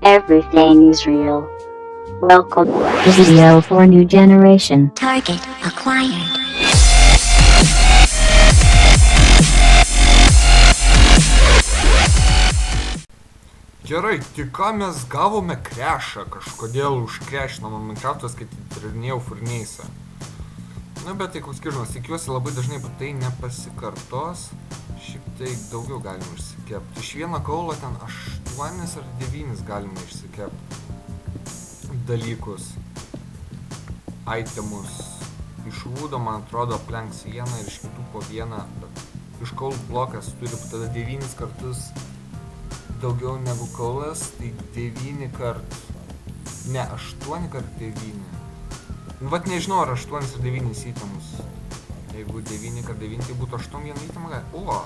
Everything's real. Welcome. Video for new generation. Target acquired. Gerai, tik ką mes gavome krešą, kažkodėl užkrešinamą Minecraftas, kai atidarinėjau furneisą. Na, bet tai koks skirtumas, tikiuosi labai dažnai tai nepasikartos. Šiaip tai daugiau galima išsikepti. Iš vieno kaulo ten 8 ar 9 galima išsikepti dalykus. Itemus. Iš vūdo, man atrodo, aplenk sieną ir iš kitų po vieną, bet iš kaulų blokas turi tada 9 kartus daugiau negu kaulas, tai 9 kart, ne, 8 kart 9. Nu, vat nežinau, ar 8 ar 9 įtemus. Jeigu 9 kart 9, tai būtų 8 vieną įtemą gali. O,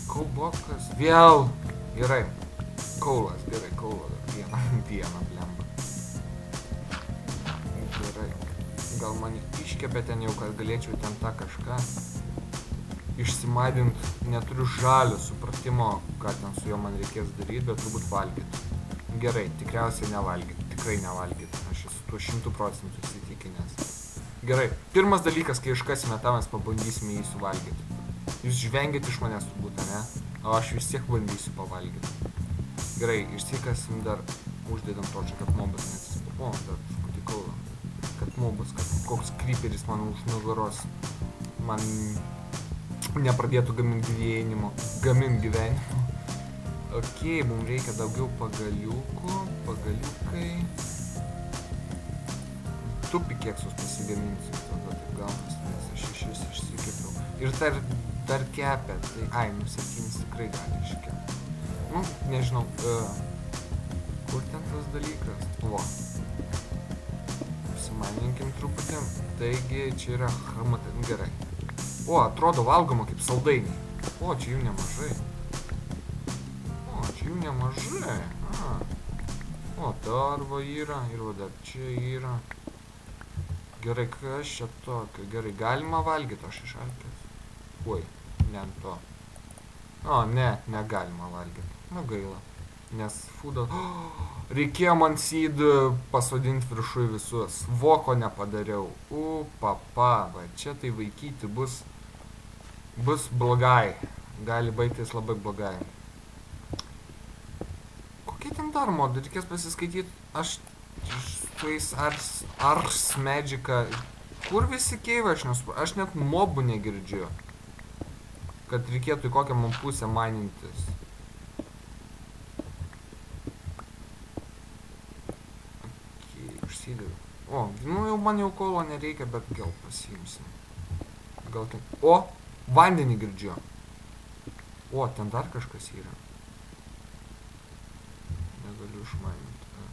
kaul blokas, vėl, gerai, kaulas, gerai, kaulo, vieną blemba. Gerai, gal man iškepė ten jau, kad galėčiau ten tą kažką išsimadint, neturiu žalio supratimo, ką ten su juo man reikės daryti, bet turbūt valgyti. Gerai, tikriausiai nevalgyti, tikrai nevalgyti, aš esu tuo 100% įsitikinęs. Gerai, pirmas dalykas, kai iškasime tą, mes pabandysime jį suvalgyti. Jūs žvengit iš manęs turbūt, ne? O aš vis tiek bandysiu pavalgyti. Gerai, išsikasim dar, uždedam točią, kad mobas neatsispo. O, dar truputį kaulo. Kad mobas, kad koks creeperis man už nugaros man nepradėtų gamint gyvenimo. Ok, mums reikia daugiau pagaliukų, pagaliukai. Tu pikeksus pasigaminsiu, tada taip gaunas, nes aš 6 išsikepiau. Ir dar kepė, tai, 7 tikrai gali iškepti. Nu, nežinau, kur ten tas dalykas? O. Apsimaninkim truputį. Taigi, čia yra gerai. O, atrodo valgoma kaip saldainiai. O, čia jų nemažai. O, dar va yra. Ir va dar čia yra. Gerai, kas čia tokio? Gerai, galima valgyti, aš išalkęs. Oi, ne ant to. O, ne, negalima valgyti. Nu, gaila. Nes foodą... Reikėjo man seed pasodinti viršui visus. Voko nepadariau. Papa, va čia tai vaikyti bus blogai. Gali baigtis labai blogai. Kokie ten dar modai? Reikės pasiskaityti. Aš tais Ars Magica. Kur visi keivai? Aš net mobų negirdžiu. Kad reikėtų į kokią man pusę mainintis. O, nu jau man jau kolo nereikia, bet gal pasiimsim. Gal ten... O, vandenį girdžiu. O, ten dar kažkas yra. Negaliu išmaininti.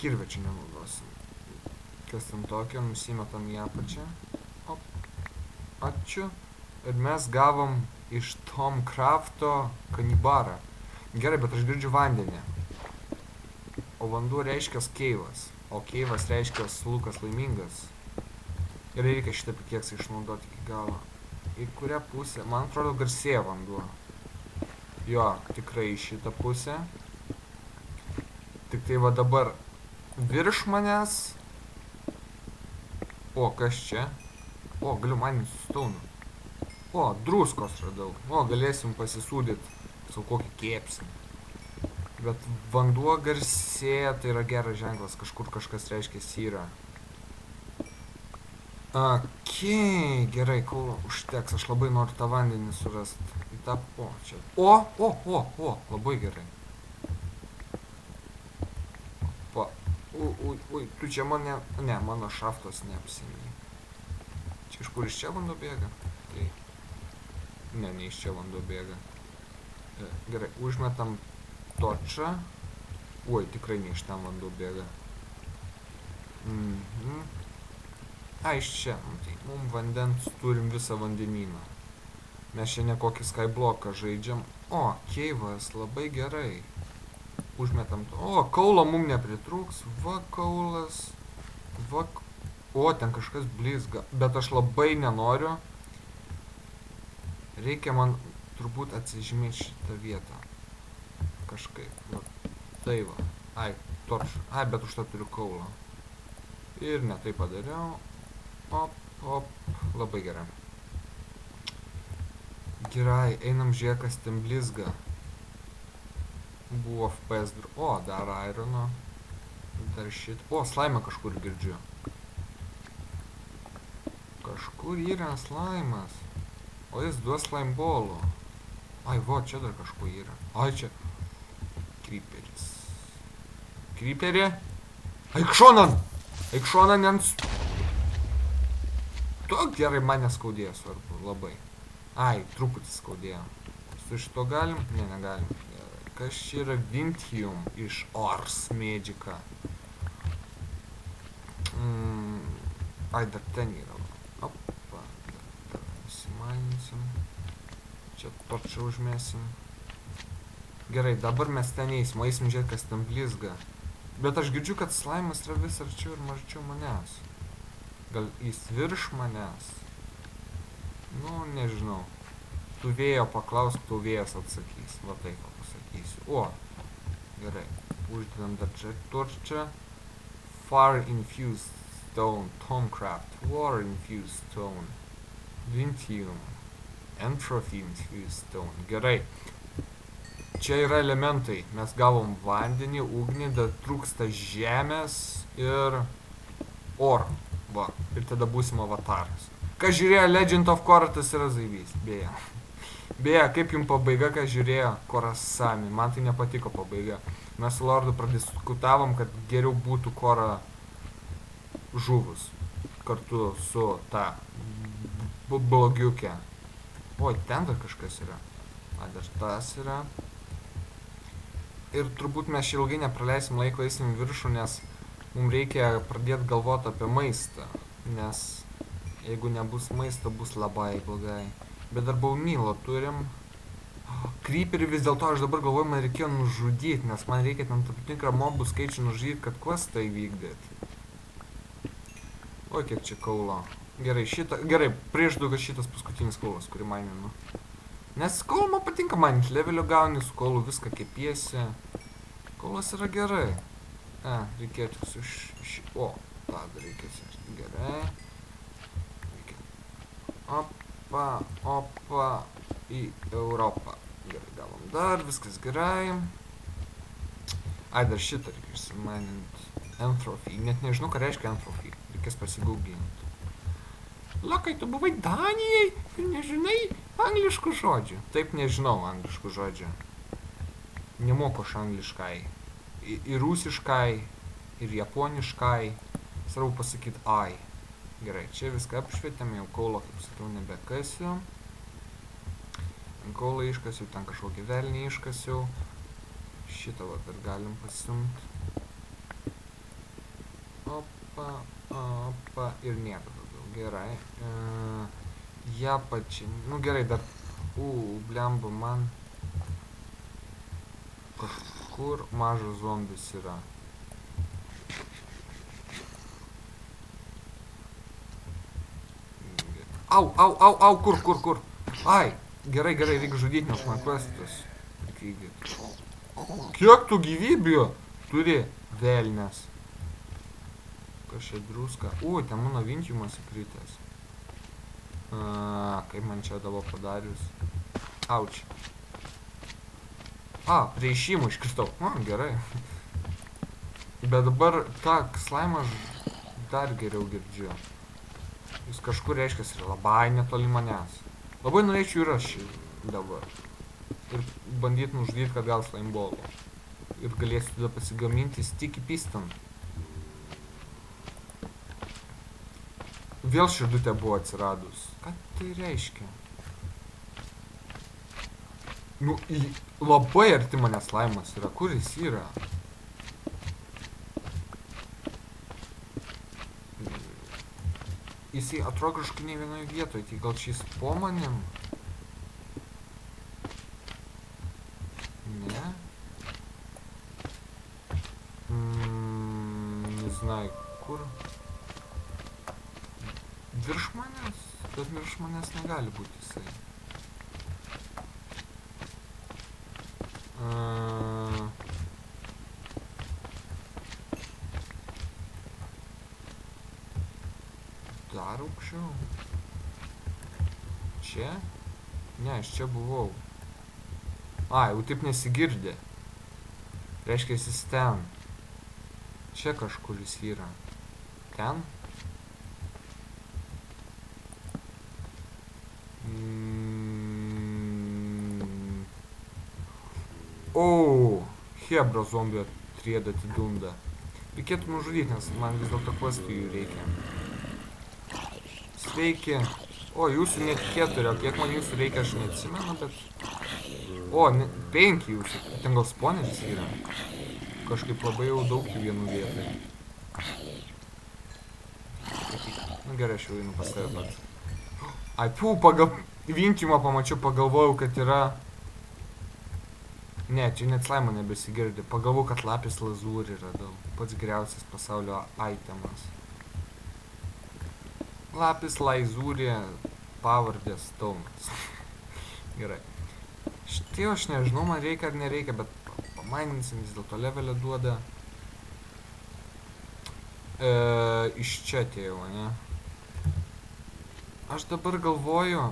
Kirvę čia nenaudosim. Kas ten tokio, nusimetam į apačią. Op. Ačiū. Ir mes gavom iš Tom Crafto kanibarą. Gerai, bet aš girdžiu vandenį. O vanduo reiškia keivas. O keivas reiškia Lukas laimingas. Ir reikia šitą pikeksą išnaudoti iki galo. Į kurią pusę? Man atrodo garsėja vanduo. Jo, tikrai į šitą pusę. Tik tai va dabar virš manęs. O, kas čia? O, galiu maninti su staunu. O, druskos radau. O, galėsim pasisūdyti su kokį kepsim. Bet vanduo garsėja, tai yra geras ženklas, kažkur kažkas reiškia yra. Okei, gerai, kol užteks, aš labai noriu tą vandenį surasti. Į tą, o, čia. O, labai gerai. Pa, ui, tu čia mane, ne, mano šaftos neapsimė. Čia iš kur iš čia vanduo bėga? Tai, ne iš čia vanduo bėga. Gerai, užmetam točą. Oi, tikrai ne iš ten vanduo bėga. Iš čia. Tai mums vandens turim visą vandenyną. Mes čia ne kokį skybloką žaidžiam. O, keivas, labai gerai. Užmetam to. O, kaulo mums nepritrūks. Va, kaulas. Va. O, ten kažkas blizga. Bet aš labai nenoriu. Reikia man turbūt atsižymėti šitą vietą. Kažkaip. Tai va. Ai, torš. Ai, bet už tą turiu kaulą. Ir ne tai padariau. Op, op. Labai gerai. Gerai, einam žiūrėk, kas ten blizga. Buvo FPS. O, dar irono. Dar šit. O, slaimą kažkur girdžiu. Kažkur yra slaimas. O jis duos slime bolų. Ai, vo, čia dar kažkur yra. Ai, čia. Creeperis. Creeperė? Eik šonan! Eik šonan, nes... Tu gerai mane skaudėjo, svarbu, labai. Ai, truputį skaudėjo. Su šito galim? Ne, negalim. Gerai. Kas čia yra Vintium iš Ars Magica? Ai, dar ten yra. Opa. Dar nusimalinsim. Čia torčią užmėsim. Gerai, dabar mes ten eisim. Eisim žiūrėti, kas ten blizga. Bet aš girdžiu, kad slaimas yra vis arčiau ir mažiau manęs. Gal jis virš manęs? Nu, nežinau. Tu vėjo paklausk, tu vėjas atsakys. Va taip pasakysiu. O, gerai. Uždedam dar čia torčią. Fire infused stone, Tomcraft, water infused stone, Vintium, entropy infused stone. Gerai. Čia yra elementai. Mes gavom vandenį, ugnį, dar trūksta žemės ir oro. Va. Ir tada būsim avataras. Kas žiūrėjo Legend of Korra, tas yra zaivys. Beje. Beje, kaip jums pabaiga, kas žiūrėjo Korasami. Man tai nepatiko pabaiga. Mes su Lordu pradiskutavom, kad geriau būtų Korra žuvus. Kartu su ta blogiukė. Oi, ten dar kažkas yra. A, dar tas yra. Ir turbūt mes ilgai nepraleisim laiko, eisim viršų, nes mums reikia pradėti galvoti apie maistą. Nes jeigu nebus maisto, bus labai blogai. Bet dar baumylo turim. Creeperį vis dėlto aš dabar galvoju, man reikėjo nužudyti, nes man reikia tam tikrą mobų skaičių nužudyti, kad questą įvykdyti. O, kiek čia kaulo. Gerai, gerai, priešdu, kad šitas paskutinis kaulas, kurį maininu. Nes kaulu man patinka mainint, levelio gauni, su kaulu viską kepiesi. Kaulas yra gerai. Reikėjo tik su O, tą reikės. Gerai. Opa, opa, į Europą. Gerai, gavom dar, viskas gerai. Ai, dar šitą reikia išsimainint. Entropy. Net nežinau, ką reiškia entropy. Reikės pasigauginti. Lokai, tu buvai Danijai ir nežinai angliškų žodžių. Taip nežinau angliškų žodžių. Nemoku aš angliškai. Ir rusiškai, ir japoniškai. Svarbu pasakyti ai. Gerai, čia viską apšvietėm, jau kaulo, kaip sakiau, nebekasiu. Kaulą iškasiu, ten kažkokį velnį iškasiu. Šitą va dar galim pasiimt. Opa, opa, ir nieko daugiau. Gerai. Ja pačiai. Nu gerai, dar. Blemba, man. Kažkur mažas zombis yra. Au, kur? Ai, gerai, reikia žudyti, nes man questas. Kiek tu gyvybių turi velnės? Kažkaip druska. Ten mano Vintiumas įkritęs. Kaip man čia dabar padarius. Auč. Prie išimų iškristau. Gerai. Bet dabar tą slaimą dar geriau girdžiu. Jis kažkur reiškias yra labai netoli manęs. Labai norėčiau ir aš dabar. Ir bandyti nužudyti, kad gal slime ball. Ir galėsiu tada pasigaminti sticky piston. Vėl širdutė buvo atsiradus. Ką tai reiškia? Nu, labai arti manęs slaimas yra. Kur jis yra? Jisai atrodo kažkur ne vienoje vietoje, tai gal šis po manim? Ne? Nežinau, kur? Virš manęs? Bet virš manęs negali būti jisai. Dar aukščiau. Čia? Ne, aš čia buvau. A, jau taip nesigirdė. Reiškia, jis ten. Čia kažkur jis yra. Ten? O, Hebra zombio trieda atidunda. Reikėtų nužudyti, nes man vis dėlto kvastų jų reikia. Sveiki. O, jūsų net 4, o kiek man jūsų reikia, aš neatsimenu, bet... O, 5 jūsų. Ten gal sponeris yra. Kažkaip labai jau daug jų vienų vietai. Nu gerai, aš jau einu pas tave pats. Ai, vinkimą pamačiau, pagalvojau, kad yra... Ne, čia net slaimo nebesigirdi. Pagalvojau, kad lapis lazūrį radau. Pats geriausias pasaulio itemas. Lapis lazūrį pavardės Stones. Gerai. Štai aš nežinau, man reikia ar nereikia, bet pamaininsim, vis dėlto levelę duoda. Iš čia atėjau, ne? Aš dabar galvoju,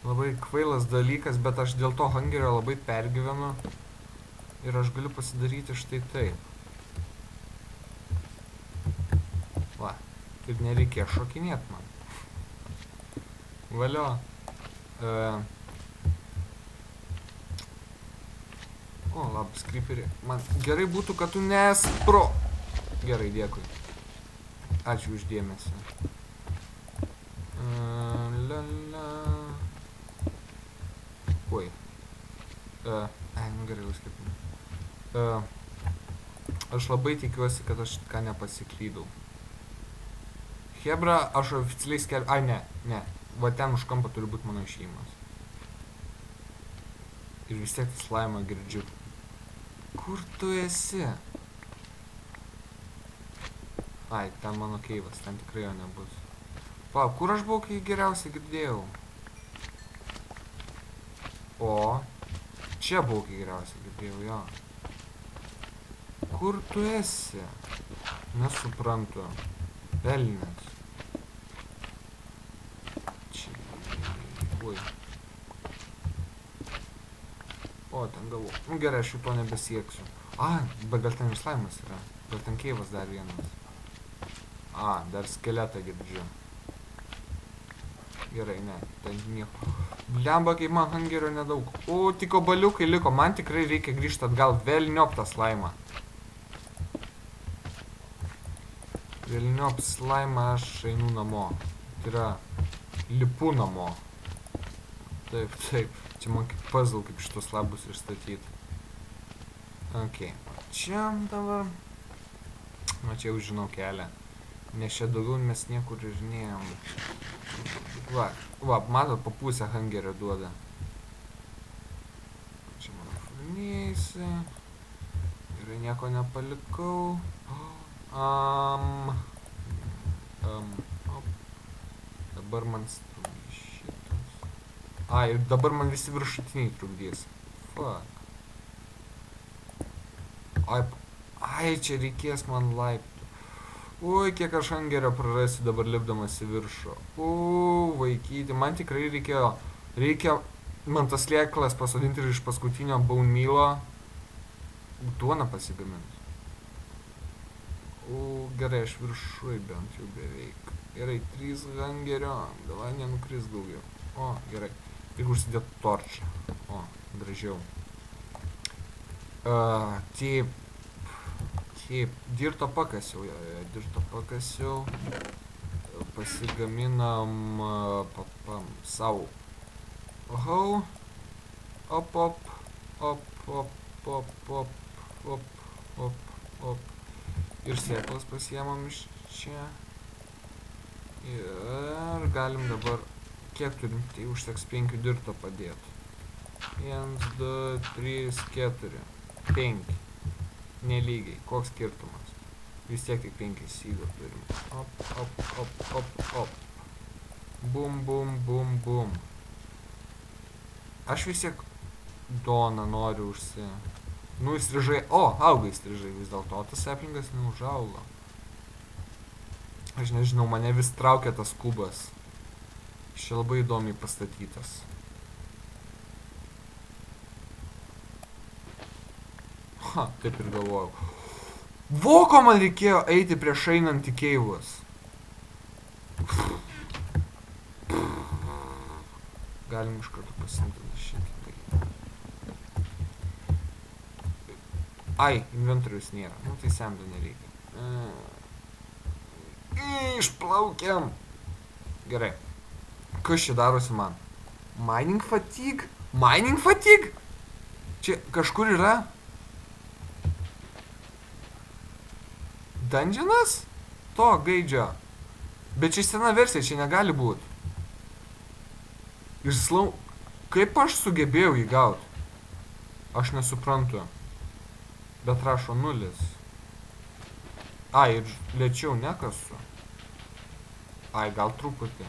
labai kvailas dalykas, bet aš dėl to hungerio labai pergyvenu. Ir aš galiu pasidaryti štai taip. Va, ir nereikės šokinėt man. Valio. O, labas, creeperį. Man gerai būtų, kad tu nespro. Gerai, dėkui. Ačiū už dėmesį. Oi. Nu gerai, užskirpime. Aš labai tikiuosi, kad aš ką nepasiklydau. Hebra, aš oficialiai skelbiu... Ai, ne. Va ten už kampą turi būti mano išėjimas. Ir vis tiek slaimą girdžiu. Kur tu esi? Ai, ten mano keivas, ten tikrai jo nebus. Pa, kur aš buvau, kai geriausiai girdėjau? O, čia buvau, kai geriausiai girdėjau, jo. Kur tu esi? Nesuprantu. Velnias. Čia. Ui. O, ten galvo. Nu gerai, aš jau to nebesieksiu. A, bet gal ten ir slaimas yra. Gal ten keivas dar vienas. A, dar skeletą girdžiu. Gerai, ne, ten nieko. Blemba, kaip man hungerio nedaug. O, tik obaliukai liko, man tikrai reikia grįžti atgal. Velniop tą slaimą. Velniop slaimą, aš einu namo. Tai yra, lipu namo. Taip, taip. Čia man kaip puzzle, kaip šitos labus išstatyti. Ok. Čia dabar. O, čia jau žinau kelią. Nes čia daugiau mes niekur ir neėjom. Va, matot, po pusę hungerio duoda. Čia mano furneisi. Gerai, nieko nepalikau. Dabar man trukdys šitas. A, ir dabar man visi viršutiniai trukdys. Fuck. Ai, čia reikės man laiptų. Ui, kiek aš hungerio prarasiu dabar lipdamas į viršų. Vaikyti, man tikrai reikia man tas lieklas pasodinti ir iš paskutinio bone mealo duoną pasigaminti. Gerai, aš viršui bent jau beveik. Gerai, 3 hungerio, davai nenukris daugiau. O, gerai, tik užsidėt torčią. O, gražiau. Taip, dirto pakasiau, dirto pakasiau, pasigaminam savo. Ohau, op, ir sėklas pasiemam iš čia. Ir galim dabar, kiek turim, tai užteks 5 dirto padėti. 1, 2, 3, 4, 5. Nelygiai, koks skirtumas. Vis tiek tik 5 sydų turim. Op. Bum. Aš vis tiek doną noriu Nu, įstrižai. O, auga įstrižai vis dėlto. Tas saplingas neužaugo. Aš nežinau, mane vis traukia tas kubas. Šia labai įdomiai pastatytas. Ha, taip ir galvojau. Voko man reikėjo eiti prieš einant į keivus. Galim iš karto pasimti šitą. Ai, inventorius nėra. Nu, tai semdo nereikia. Išplaukiam. Gerai. Kas čia darosi man? Mining fatigue? Mining fatigue? Čia kažkur yra? Dungeonas? To gaidžio. Bet čia sena versija, čia negali būti. Ir kaip aš sugebėjau jį gauti? Aš nesuprantu. Bet rašo 0. Ai, ir lėčiau nekasu. Ai, gal truputį.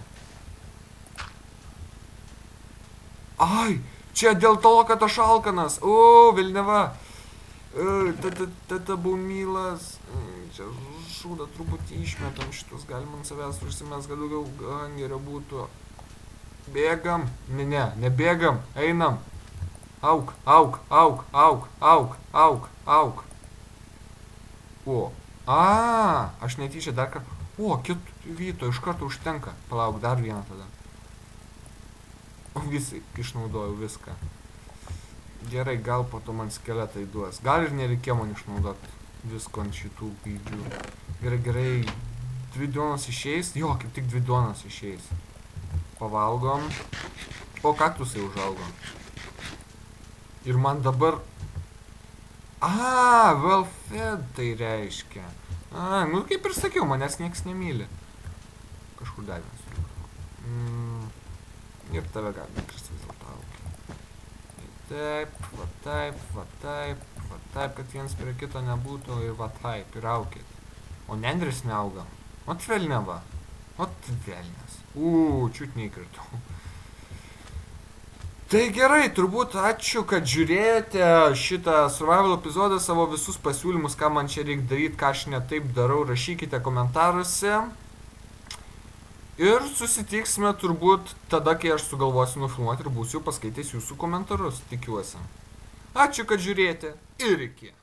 Ai, čia dėl to, kad aš alkanas. O, Vilneva. Tata baumylas. Čia žūda truputį išmetam šitus. Galima ant savęs užsimės, gal daugiau geriau būtų. Bėgam. Ne, nebėgam. Einam. Auk, auk, auk, auk, auk, auk, auk. O. Aš netyčia dar kartą. O, vyto, iš karto užtenka. Palauk, dar vieną tada. Visi išnaudojau viską. Gerai, gal po to man skeletai duos. Gal ir nereikėjo man išnaudoti visko ant šitų gaidžių. Gerai. 2 duonos išeis. Jo, kaip tik 2 duonos išeis. Pavalgom. O, kaktusai užaugo. Ir man dabar... well fed tai reiškia. Nu kaip ir sakiau, manęs nieks nemyli. Kažkur dar vienas. Ir tave galime kristi vis dėlto aukia. Taip, va taip, va taip, va taip, kad viens prie kito nebūtų ir va taip, ir aukit. O nendris neauga. O tvelneva. O tvelnes. Čiut neįkritau. Tai gerai, turbūt ačiū, kad žiūrėjote šitą survival epizodą, savo visus pasiūlymus, ką man čia reikia daryti, ką aš ne taip darau, rašykite komentaruose. Ir susitiksime turbūt tada, kai aš sugalvosiu nufilmuoti ir būsiu paskaitęs jūsų komentarus, tikiuosi. Ačiū, kad žiūrėjote ir iki.